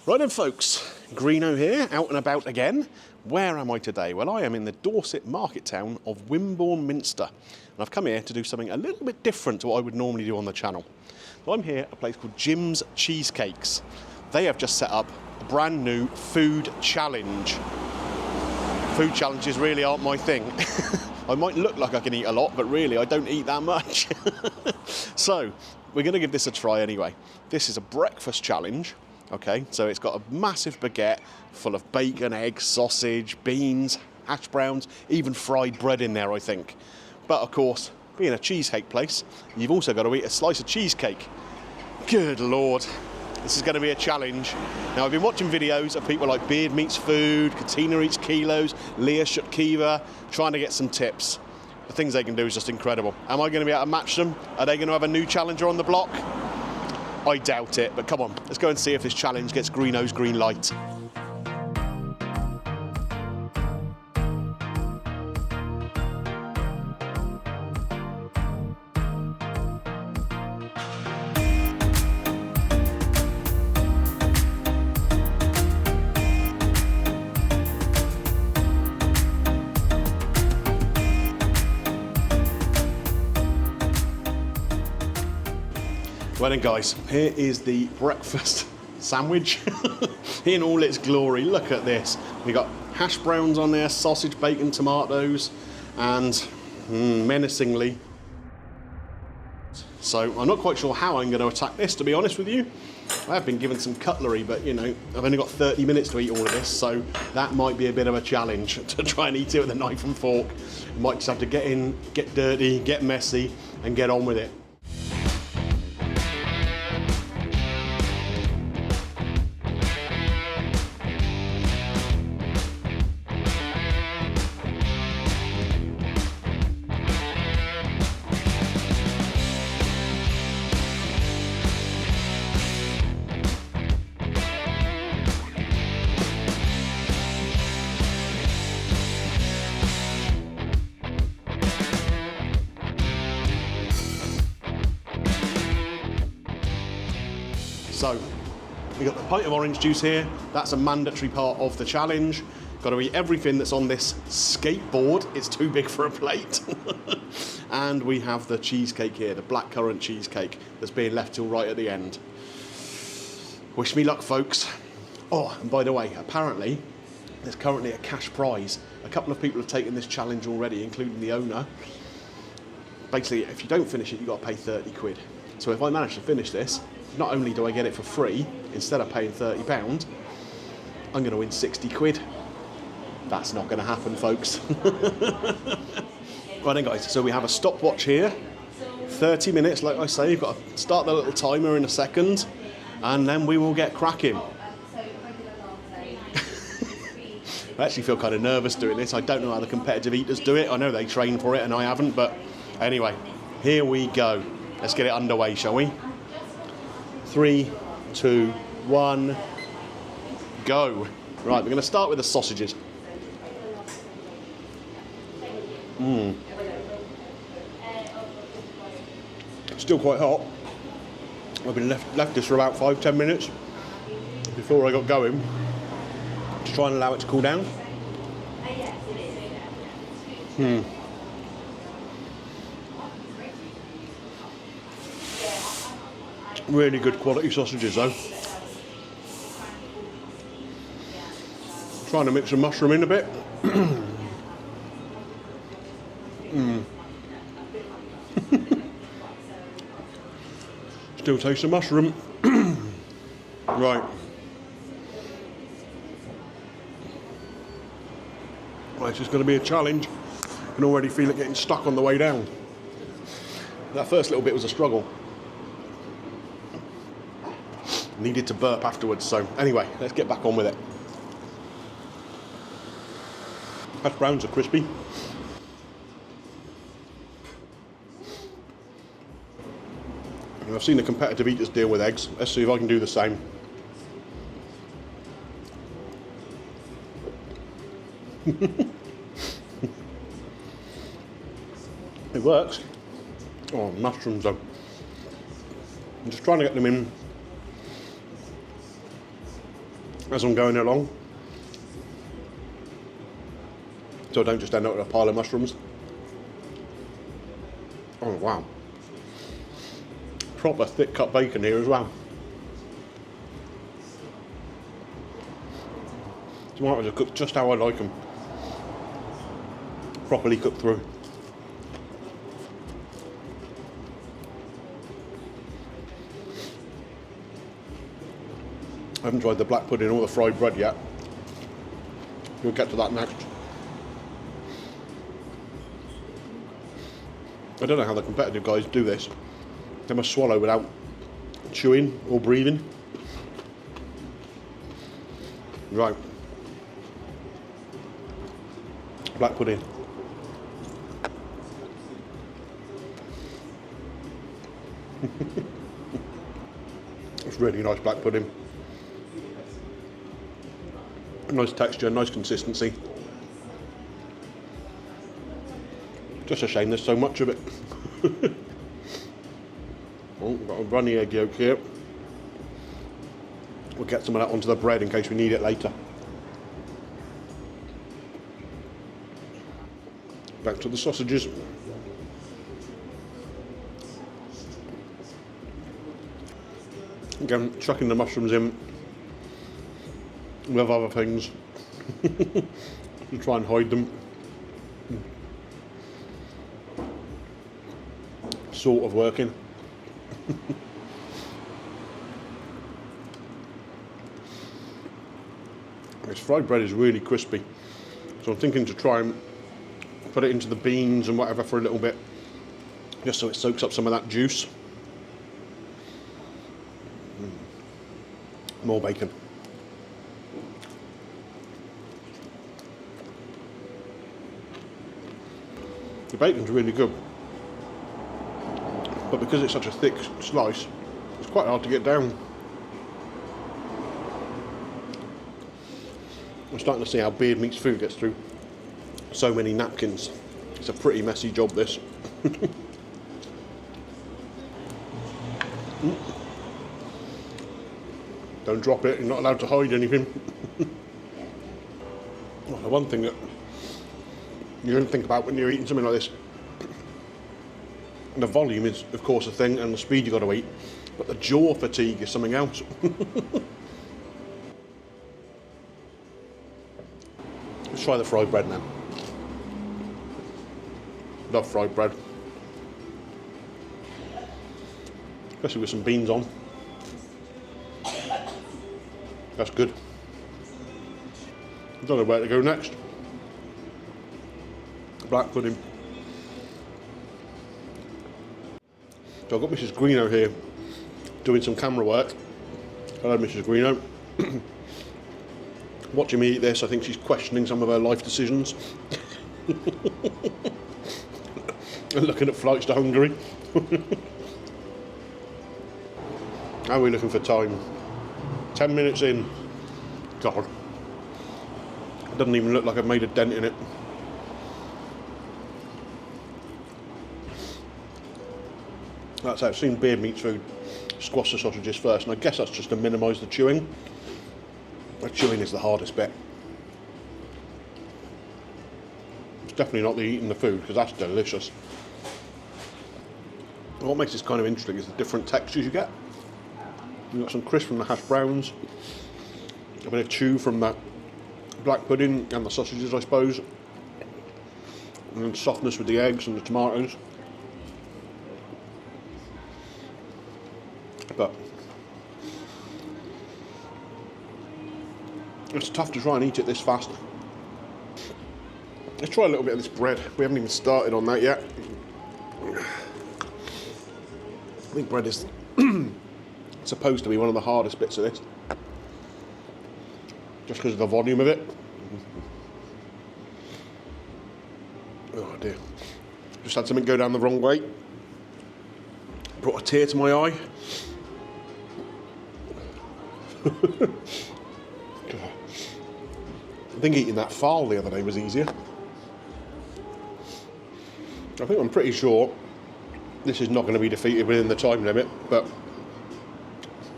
Right then folks, Greeno here, out and about again. Where am I today? Well, I am in the Dorset market town of Wimborne Minster. And I've come here to do something a little bit different to what I would normally do on the channel. So I'm here at a place called Jim's Cheesecakes. They have just set up a brand new food challenge. Food challenges really aren't my thing. I might look like I can eat a lot, but really I don't eat that much. So we're going to give this a try anyway. This is a breakfast challenge. Okay, so it's got a massive baguette full of bacon, eggs, sausage, beans, hash browns, even fried bread in there, I think. But of course, being a cheesecake place, you've also got to eat a slice of cheesecake. Good Lord, this is going to be a challenge. Now, I've been watching videos of people like Beard Meats Food, Katina Eats Kilos, Leah Shutkiva, trying to get some tips. The things they can do is just incredible. Am I going to be able to match them? Are they going to have a new challenger on the block? I doubt it, but come on, let's go and see if this challenge gets Greeno's green light. Well then guys, here is the breakfast sandwich in all its glory. Look at this. We got hash browns on there, sausage, bacon, tomatoes, and menacingly. So I'm not quite sure how I'm going to attack this, to be honest with you. I have been given some cutlery, but you know, I've only got 30 minutes to eat all of this, so that might be a bit of a challenge to try and eat it with a knife and fork. You might just have to get in, get dirty, get messy, and get on with it. So, we got the pint of orange juice here. That's a mandatory part of the challenge. Got to eat everything that's on this skateboard. It's too big for a plate. And we have the cheesecake here, the blackcurrant cheesecake that's being left till right at the end. Wish me luck, folks. Oh, and by the way, apparently there's currently a cash prize. A couple of people have taken this challenge already, including the owner. Basically, if you don't finish it, you've got to pay 30 quid. So if I manage to finish this, not only do I get it for free, instead of paying £30, I'm going to win 60 quid. That's not going to happen, folks. Right then, guys, so we have a stopwatch here. 30 minutes, like I say, you've got to start the little timer in a second, and then we will get cracking. I actually feel kind of nervous doing this. I don't know how the competitive eaters do it. I know they train for it, and I haven't, but anyway, here we go. Let's get it underway, shall we? 3, 2, 1, go. Right, we're going to start with the sausages. Still quite hot. I've been left this for about 5-10 minutes before I got going to try and allow it to cool down. Really good quality sausages though. Trying to mix the mushroom in a bit. Still taste the mushroom. Right. Well, it's just going to be a challenge. I can already feel it getting stuck on the way down. That first little bit was a struggle. Needed to burp afterwards, so anyway, let's get back on with it. Hash browns are crispy. And I've seen the competitive eaters deal with eggs. Let's see if I can do the same. It works. Oh, mushrooms though. I'm just trying to get them in as I'm going along, so I don't just end up with a pile of mushrooms. Oh wow, proper thick cut bacon here as well. Tomatoes are cooked just how I like them, properly cooked through. I haven't tried the black pudding or the fried bread yet. We'll get to that next. I don't know how the competitive guys do this. They must swallow without chewing or breathing. Right. Black pudding. It's really nice black pudding. Nice texture, nice consistency. Just a shame there's so much of it. Oh, got a runny egg yolk here. We'll get some of that onto the bread in case we need it later. Back to the sausages. Again, chucking the mushrooms in with other things to try and hide them. Sort of working. This fried bread is really crispy, so I'm thinking to try and put it into the beans and whatever for a little bit, just so it soaks up some of that juice. More bacon. The bacon's really good, but because it's such a thick slice, it's quite hard to get down. I'm starting to see how Beard Meats Food gets through so many napkins. It's a pretty messy job, this. Don't drop it, you're not allowed to hide anything. Well, the one thing that you don't think about when you're eating something like this, the volume is of course a thing, and the speed you've got to eat, but the jaw fatigue is something else. Let's try the fried bread now. Love fried bread, especially with some beans on. That's good. I don't know where to go next. Black pudding. So I've got Mrs. Greeno here doing some camera work. Hello, Mrs. Greeno. Watching me eat this, I think she's questioning some of her life decisions. And looking at flights to Hungary. How are we looking for time? 10 minutes in. God. It doesn't even look like I've made a dent in it. That's it. I've seen Beard Meats Food squash the sausages first, and I guess that's just to minimise the chewing. The chewing is the hardest bit. It's definitely not the eating the food, because that's delicious. What makes this kind of interesting is the different textures you get. You've got some crisp from the hash browns, a bit of chew from that black pudding and the sausages, I suppose, and then softness with the eggs and the tomatoes. But it's tough to try and eat it this fast. Let's try a little bit of this bread. We haven't even started on that yet. I think bread is supposed to be one of the hardest bits of this, just because of the volume of it. Oh dear. Just had something go down the wrong way. Brought a tear to my eye. I think eating that fowl the other day was easier. I think I'm pretty sure this is not going to be defeated within the time limit, but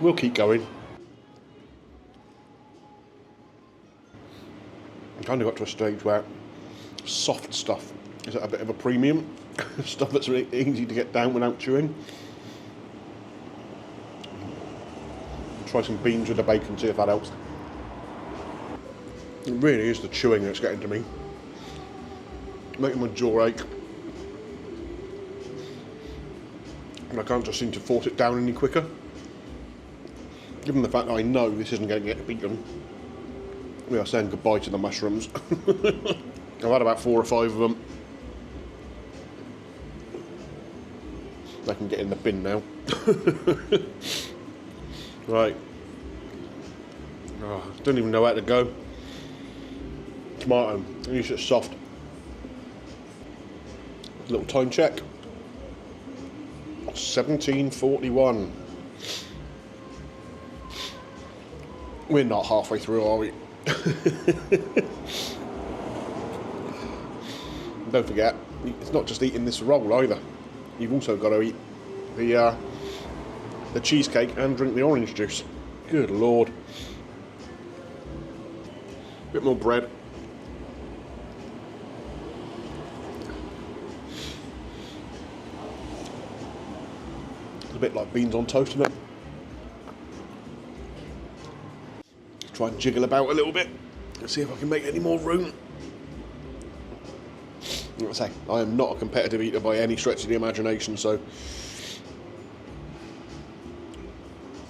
we'll keep going. kind of got to a stage where soft stuff is at a bit of a premium. Stuff that's really easy to get down without chewing. Try some beans with the bacon, see if that helps. It really is the chewing that's getting to me. Making my jaw ache. And I can't just seem to force it down any quicker. Given the fact that I know this isn't going to get beaten, we are saying goodbye to the mushrooms. I've had about 4 or 5 of them. They can get in the bin now. Right. Oh, don't even know where to go. Tomato, at least it's soft. Little time check. 17:41. We're not halfway through, are we? Don't forget, it's not just eating this roll either. You've also got to eat the cheesecake and drink the orange juice. Good Lord. Bit more bread. It's a bit like beans on toast, isn't it? Try and jiggle about a little bit and see if I can make any more room. Like I say, I am not a competitive eater by any stretch of the imagination, so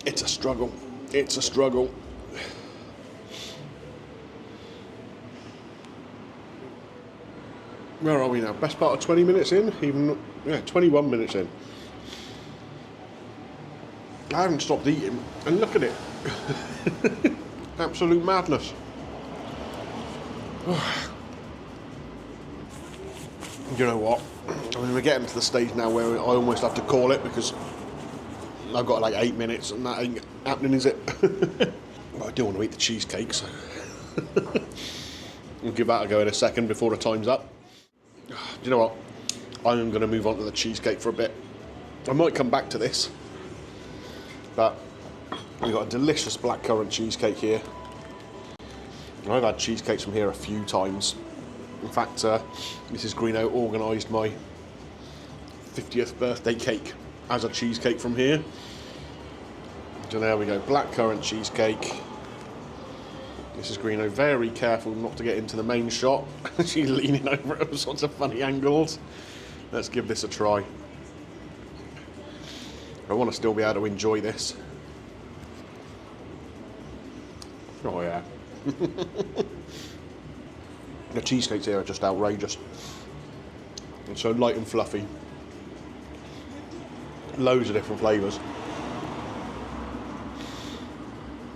it's a struggle. It's a struggle. Where are we now? Best part of 20 minutes in? Even, yeah, 21 minutes in. I haven't stopped eating, and look at it. Absolute madness. You know what? I mean, we're getting to the stage now where I almost have to call it because I've got like 8 minutes and that ain't happening, is it? Well, I do want to eat the cheesecake, so we'll give that a go in a second before the time's up. Do you know what? I'm going to move on to the cheesecake for a bit. I might come back to this, but we've got a delicious blackcurrant cheesecake here. I've had cheesecakes from here a few times. In fact, Mrs. Greeno organised my 50th birthday cake as a cheesecake from here. So there we go, blackcurrant cheesecake. Mrs. Greeno very careful not to get into the main shot. She's leaning over at all sorts of funny angles. Let's give this a try. I want to still be able to enjoy this. Oh yeah. The cheesecakes here are just outrageous. It's so light and fluffy. Loads of different flavours.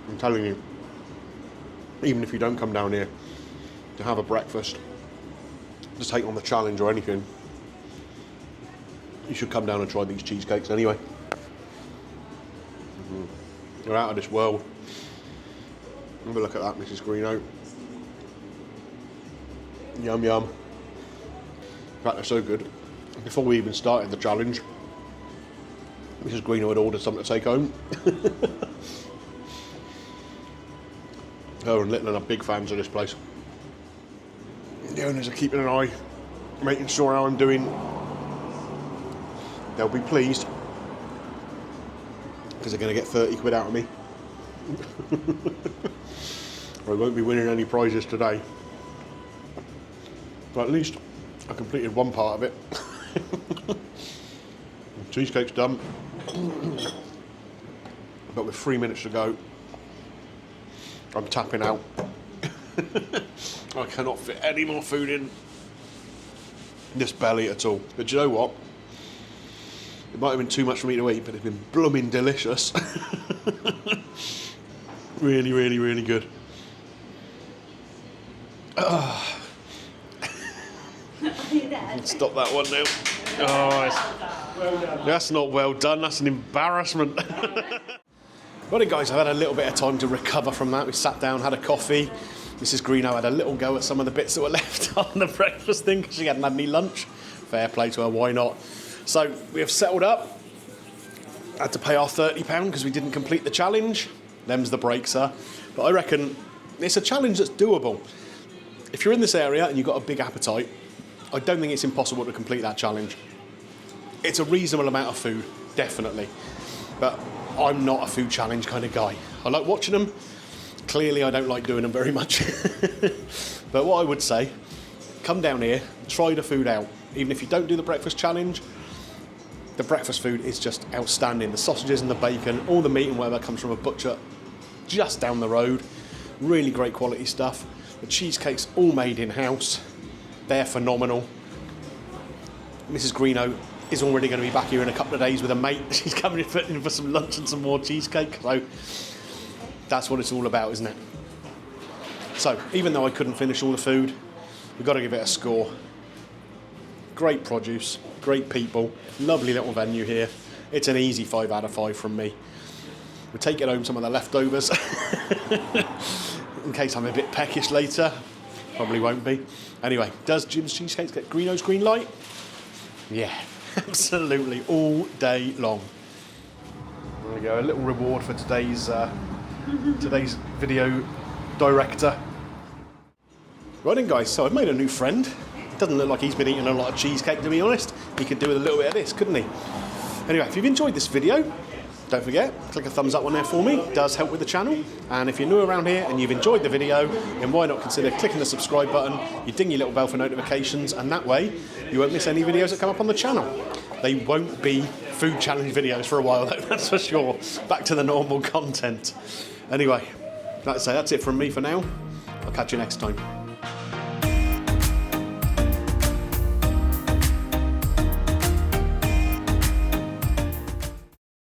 I'm telling you, even if you don't come down here to have a breakfast, to take on the challenge or anything, you should come down and try these cheesecakes anyway. They're out of this world. Have a look at that, Mrs. Greeno. Yum yum. In fact, they're so good. Before we even started the challenge, Mrs. Greeno had ordered something to take home. Her and Little are big fans of this place. The owners are keeping an eye, making sure how I'm doing. They'll be pleased, because they're going to get 30 quid out of me. I won't be winning any prizes today. But at least I completed one part of it. Cheesecake's done. But with 3 minutes to go, I'm tapping out. I cannot fit any more food in this belly at all. But do you know what? It might have been too much for me to eat, but it's been blooming delicious. Really, really, really good. Stop that one now. Oh, that's not well done. That's an embarrassment. Right, guys, I've had a little bit of time to recover from that. We sat down, had a coffee. Mrs. Greeno had a little go at some of the bits that were left on the breakfast thing because she hadn't had any lunch. Fair play to her, why not? So we have settled up. Had to pay our £30 because we didn't complete the challenge. Them's the breaks, sir. But I reckon it's a challenge that's doable. If you're in this area and you've got a big appetite, I don't think it's impossible to complete that challenge. It's a reasonable amount of food, definitely. But I'm not a food challenge kind of guy. I like watching them. Clearly, I don't like doing them very much. But what I would say, come down here, try the food out. Even if you don't do the breakfast challenge, the breakfast food is just outstanding. The sausages and the bacon, all the meat and whatever comes from a butcher just down the road. Really great quality stuff. The cheesecakes all made in-house. They're phenomenal. Mrs. Greeno is already going to be back here in a couple of days with a mate. She's coming in for some lunch and some more cheesecake. So that's what it's all about, isn't it? So even though I couldn't finish all the food, we've got to give it a score. Great produce, great people, lovely little venue here. It's an easy 5 out of 5 from me. We're taking home some of the leftovers in case I'm a bit peckish later. Probably won't be. Anyway, does Jim's Cheesecakes get Greeno's green light? Yeah, absolutely, all day long. There we go, a little reward for today's video director. Right then guys, so I've made a new friend. Doesn't look like he's been eating a lot of cheesecake, to be honest. He could do with a little bit of this, couldn't he? Anyway, if you've enjoyed this video, don't forget, click a thumbs up on there for me. It does help with the channel. And if you're new around here and you've enjoyed the video, then why not consider clicking the subscribe button, you ding your little bell for notifications, and that way you won't miss any videos that come up on the channel. They won't be food challenge videos for a while though, that's for sure. Back to the normal content. Anyway, like I say, that's it from me for now. I'll catch you next time.